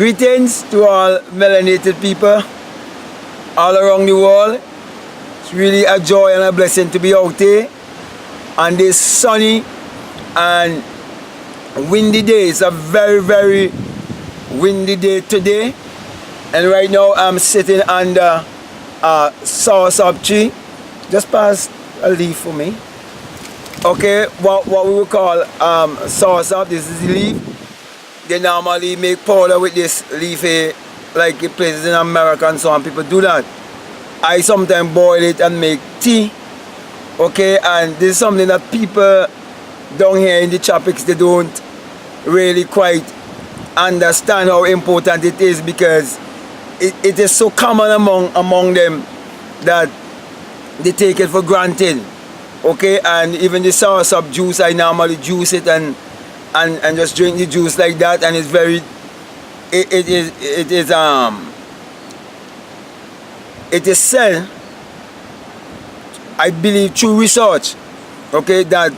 Greetings to all melanated people all around the world. It's really a joy and a blessing to be out here on this sunny and windy day. It's a very, very windy day today. And right now I'm sitting under a soursop tree. Just pass a leaf for me. Okay, what we would call soursop. This is the leaf. They normally make powder with this leaf here, like it places in America and so on. People do that. I sometimes boil it and make tea. Okay, and this is something that people down here in the tropics, they don't really quite understand how important it is, because it is so common among them that they take it for granted. Okay, and even the soursop juice, I normally juice it and just drink the juice like that, and it's very it is said, I believe through research, okay, that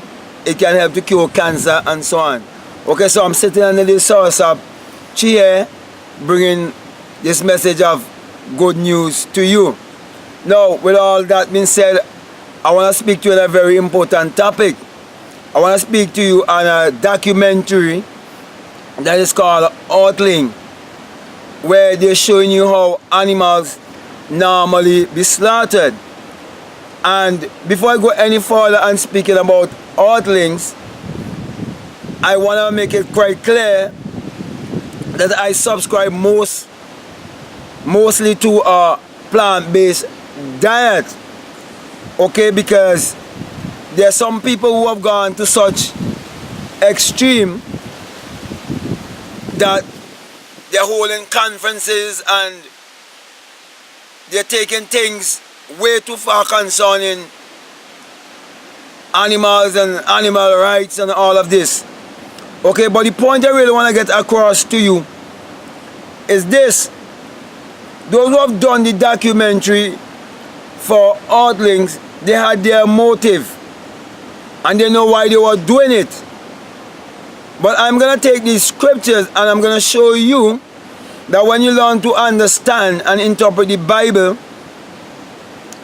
it can help to cure cancer and so on. Okay, so I'm sitting under this soursop tree here, bringing this message of good news to you. Now, with all that being said, I want to speak to you on a very important topic. I want to speak to you on a documentary that is called Earthlings, where they're showing you how animals normally be slaughtered. And before I go any further and speaking about Earthlings, I want to make it quite clear that I subscribe mostly to a plant-based diet. Okay, because there are some people who have gone to such extreme that they're holding conferences and they're taking things way too far concerning animals and animal rights and all of this. Okay, but the point I really want to get across to you is this. Those who have done the documentary for Earthlings, they had their motive and they know why they were doing it. But I'm going to take these scriptures and I'm going to show you that when you learn to understand and interpret the Bible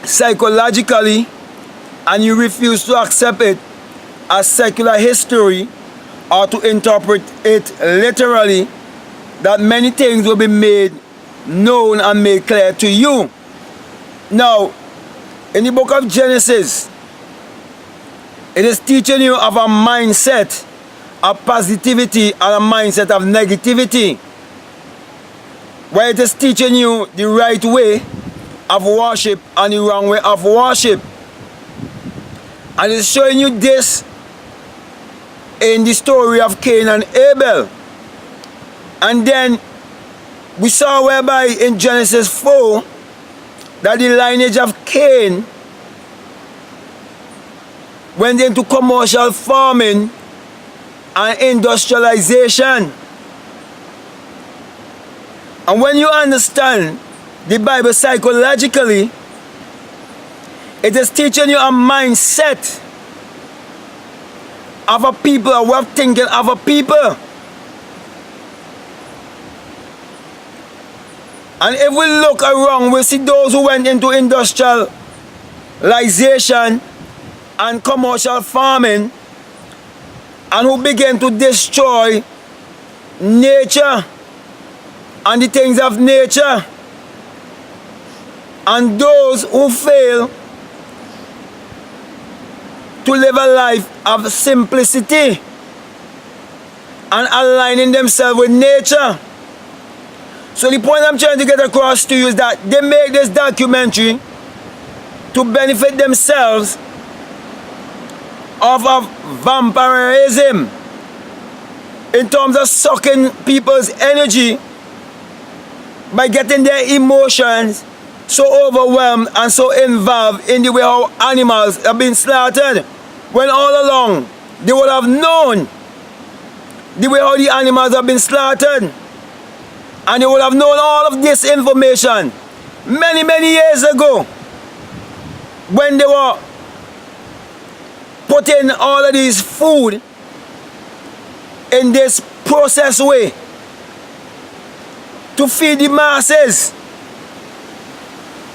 psychologically, and you refuse to accept it as secular history or to interpret it literally, that many things will be made known and made clear to you. Now, in the book of Genesis, it is teaching you of a mindset of positivity and a mindset of negativity, where it is teaching you the right way of worship and the wrong way of worship. And it's showing you this in the story of Cain and Abel. And then we saw whereby in Genesis 4 that the lineage of Cain went into commercial farming and industrialization. And when you understand the Bible psychologically, it is teaching you a mindset of a people, a way of thinking of a people. And if we look around, we see those who went into industrialization and commercial farming and who began to destroy nature and the things of nature, and those who fail to live a life of simplicity and aligning themselves with nature. So the point I'm trying to get across to you is that they make this documentary to benefit themselves of vampirism, in terms of sucking people's energy by getting their emotions so overwhelmed and so involved in the way how animals have been slaughtered, when all along they would have known the way how the animals have been slaughtered, and they would have known all of this information many years ago, when they were putting all of these food in this processed way. to feed the masses,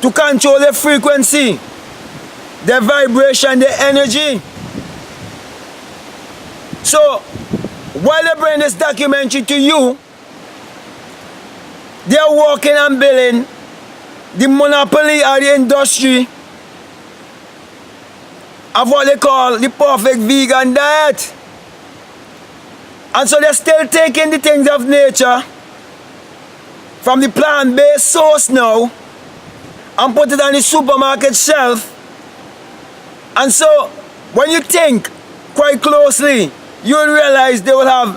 to control the frequency, the vibration, the energy. So while they bring this documentary to you, they are working and building the monopoly or the industry of what they call the perfect vegan diet. And so they're still taking the things of nature from the plant-based source now and put it on the supermarket shelf. And so when you think quite closely, you will realize they will have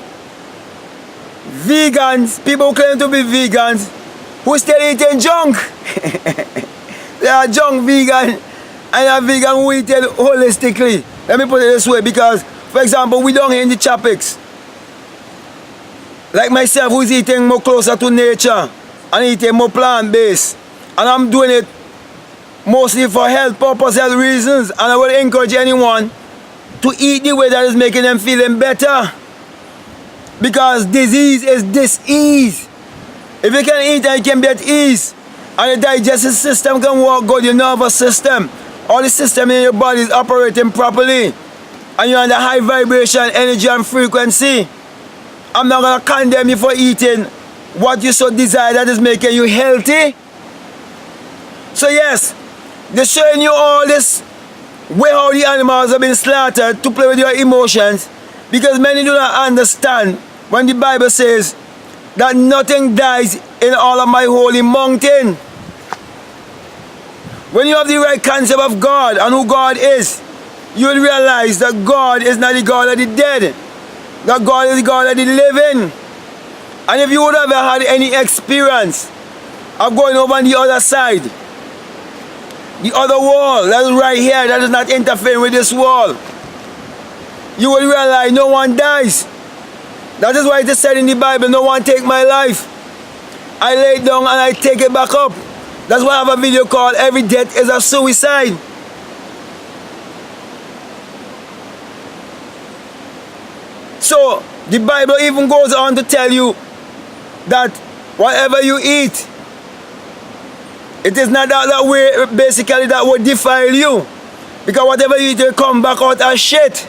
vegans, people who claim to be vegans, who still eating junk. They are junk vegan, and a vegan who eat it holistically. Let me put it this way, because, for example, we down here in the tropics, like myself, who's eating more closer to nature and eating more plant-based, and I'm doing it mostly for health purpose, health reasons, and I will encourage anyone to eat the way that is making them feeling better, because disease is dis-ease. If you can eat and you can be at ease, and the digestive system can work good, your nervous system, all the system in your body is operating properly, and you're under high vibration, energy and frequency, I'm not going to condemn you for eating what you so desire that is making you healthy. So yes, they're showing you all this way how the animals have been slaughtered to play with your emotions, because many do not understand when the Bible says that nothing dies in all of my holy mountain. When you have the right concept of God and who God is, you will realize that God is not the God of the dead, that God is the God of the living. And if you would have had any experience of going over on the other side, the other wall that is right here, that is not interfering with this wall, you will realize no one dies. That is why it is said in the Bible, no one take my life. I lay it down and I take it back up. That's why I have a video called Every Death is a Suicide. So the Bible even goes on to tell you that whatever you eat, it is not that way basically that will defile you, because whatever you eat will come back out as shit.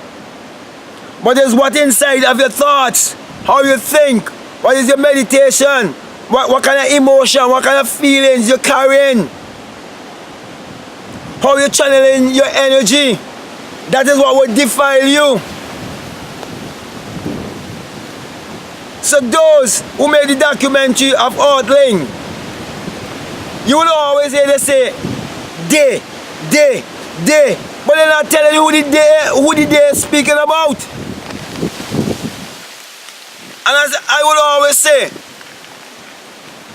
But it's what inside of your thoughts, how you think, what is your meditation, what kind of emotion, what kind of feelings you're carrying, how you're channeling your energy. That is what will defile you. So those who made the documentary of Earthling, you will always hear they say, they, but they're not telling you who the they is speaking about. And as I will always say,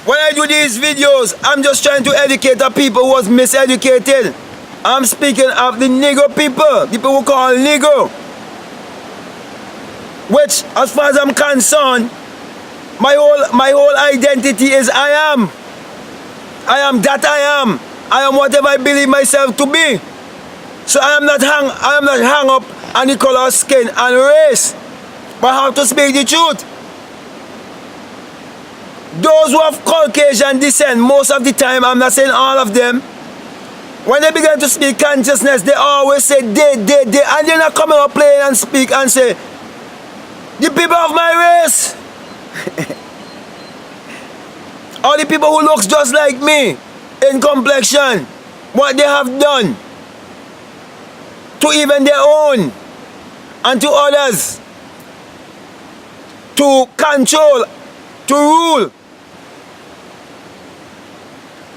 when I do these videos, I'm just trying to educate the people who was miseducated. I'm speaking of the Negro people, the people who call Negro. Which, as far as I'm concerned, my whole identity is I am. I am that I am. I am whatever I believe myself to be. So I am not hung up on the color of skin and race, but I have to speak the truth. Those who have Caucasian descent, most of the time, I'm not saying all of them, when they begin to speak consciousness, they always say they, and they're not coming up playing and speak and say, the people of my race, or the people who looks just like me in complexion, what they have done to even their own and to others, to control, to rule,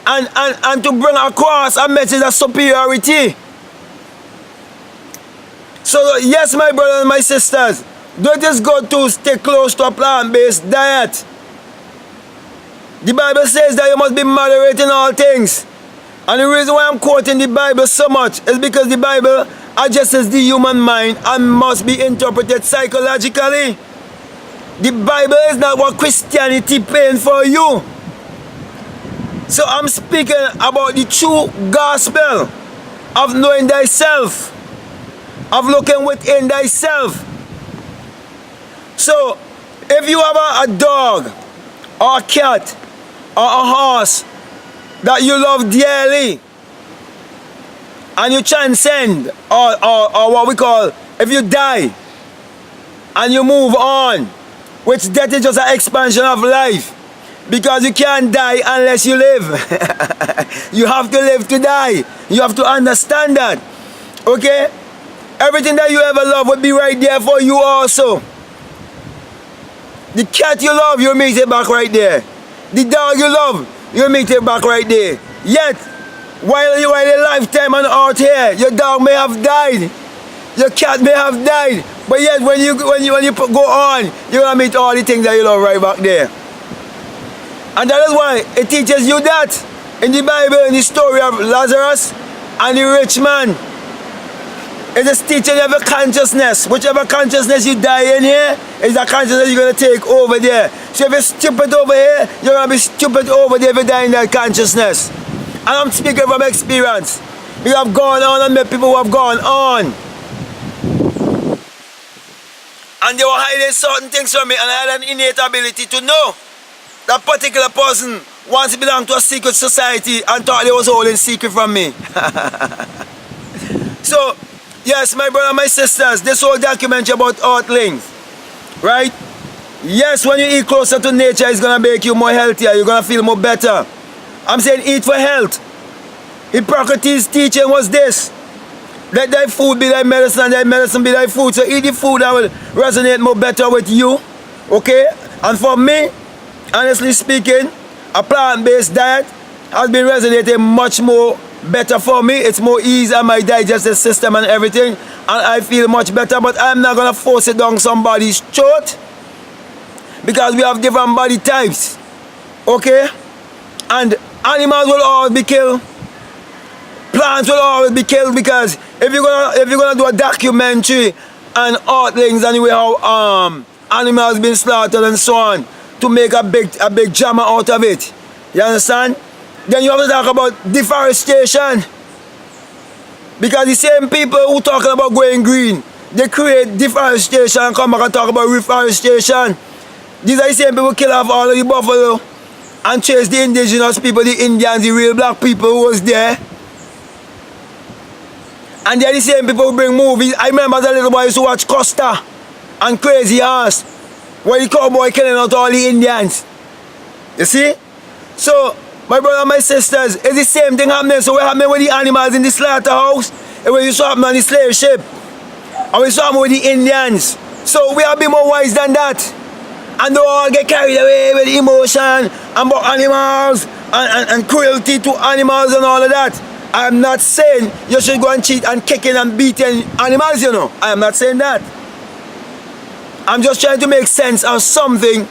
and to bring across a message of superiority. So yes, my brothers and my sisters, though it is good to stay close to a plant-based diet, the Bible says that you must be moderate in all things. And the reason why I'm quoting the Bible so much is because the Bible addresses the human mind and must be interpreted psychologically. The Bible is not what Christianity paying for you. So I'm speaking about the true gospel of knowing thyself, of looking within thyself. So if you have a dog or a cat or a horse that you love dearly, and you transcend, or what we call, if you die and you move on, which death is just an expansion of life, because you can't die unless you live. You have to live to die. You have to understand that. Okay? Everything that you ever love will be right there for you also. The cat you love, you'll meet it back right there. The dog you love, you'll meet it back right there. Yet, while you are in a lifetime on earth here, your dog may have died, your cat may have died, but yet when you go on, you're gonna meet all the things that you love right back there. And that is why it teaches you that in the Bible, in the story of Lazarus and the rich man. It is teaching you of a consciousness. Whichever consciousness you die in here is the consciousness you're going to take over there. So if you're stupid over here, you're going to be stupid over there if you die in that consciousness. And I'm speaking from experience. We have gone on and met people who have gone on. And they were hiding certain things from me, and I had an innate ability to know that particular person once belong to a secret society and thought they was holding secret from me. So, yes, my brother and my sisters, this whole documentary about Earthlings, right? Yes, when you eat closer to nature, it's going to make you more healthier. You're going to feel more better. I'm saying eat for health. Hippocrates' teaching was this. Let thy food be thy medicine and thy medicine be thy food. So eat the food that will resonate more better with you. Okay? And for me, honestly speaking, a plant-based diet has been resonating much more better for me. It's more easy on my digestive system and everything, and I feel much better. But I'm not gonna force it down somebody's throat, because we have different body types. Okay? And animals will always be killed. Plants will always be killed, because if you're gonna do a documentary on Earthlings and the way how animals been slaughtered and so on, to make a big drama out of it, you understand? Then you have to talk about deforestation, because the same people who talking about going green, they create deforestation and come back and talk about reforestation. These are the same people who kill off all of the buffalo and chase the indigenous people, the Indians, the real black people who was there. And they're the same people who bring movies. I remember as a little boy I used to watch Costa and Crazy Horse, where the cowboy killing out all the Indians. You see? So, my brother and my sisters, it's the same thing happening. So what happening with the animals in the slaughterhouse? And what used to happen on the slave ship. And what used to happen with the Indians. So we have to be more wise than that. And don't all get carried away with emotion and about animals and cruelty to animals and all of that. I am not saying you should go and cheat and kicking and beating animals, you know. I am not saying that. I'm just trying to make sense of something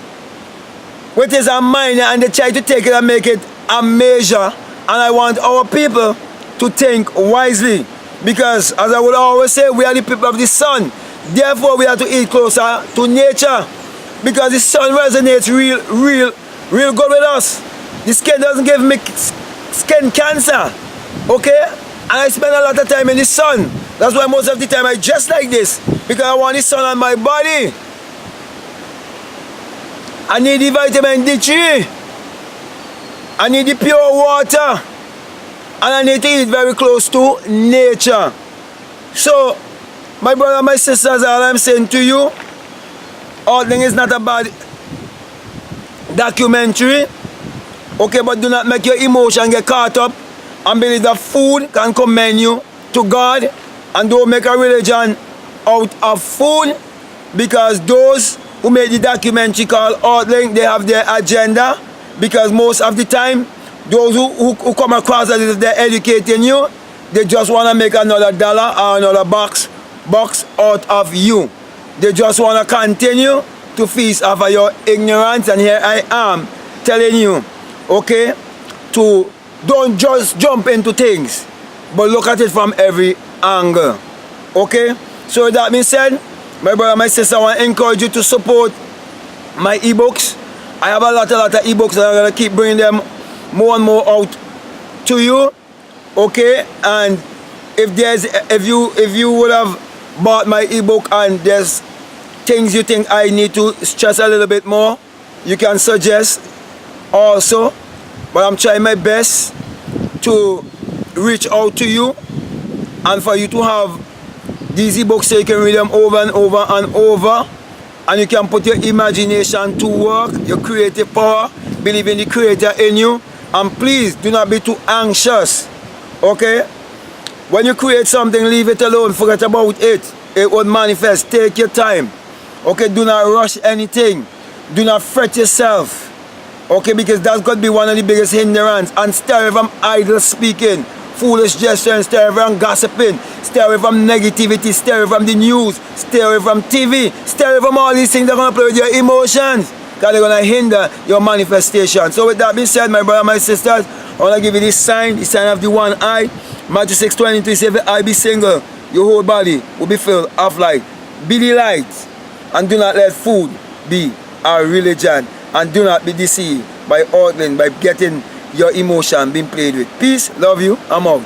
which is a minor, and they try to take it and make it a major. And I want our people to think wisely, because as I would always say, we are the people of the sun. Therefore, we have to eat closer to nature, because the sun resonates real good with us. The skin doesn't give me skin cancer. Okay? And I spend a lot of time in the sun. That's why most of the time I dress like this, because I want the sun on my body. I need the vitamin D3. I need the pure water. And I need to eat very close to nature. So, my brother and my sisters, all I'm saying to you, Earthling is not a bad documentary. Okay, but do not make your emotion get caught up and believe that food can commend you to God, and don't make a religion out of food, because those who made the documentary called Earthling, they have their agenda, because most of the time those who come across as if they're educating you, they just want to make another dollar or another box out of you. They just want to continue to feast off of your ignorance, and here I am telling you, okay, to don't just jump into things, but look at it from every angle. Okay? So with that being said, my brother, my sister, I want to encourage you to support my ebooks. I have a lot of ebooks, and I'm going to keep bringing them more and more out to you. Okay? And if you would have bought my ebook and there's things you think I need to stress a little bit more, you can suggest also. but I'm trying my best to reach out to you and for you to have these books so you can read them over and over and over, and you can put your imagination to work, your creative power, believe in the creator in you, and please do not be too anxious, okay? When you create something, leave it alone, forget about it. It will manifest. Take your time, okay? Do not rush anything. Do not fret yourself, okay? Because that's going to be one of the biggest hindrance. And stay away from idle speaking, foolish gesturing, stay away from gossiping, stay away from negativity, stay away from the news, stay away from TV, stay away from all these things that are going to play with your emotions, because they're going to hinder your manifestation. So with that being said, my brother, my sisters, I want to give you this sign, the sign of the one eye. Matthew 6:22 says, if your eye be single, your whole body will be filled of light. Be the light, and do not let food be a religion, and do not be deceived by Earthling, by getting your emotion being played with. Peace, love you, I'm out.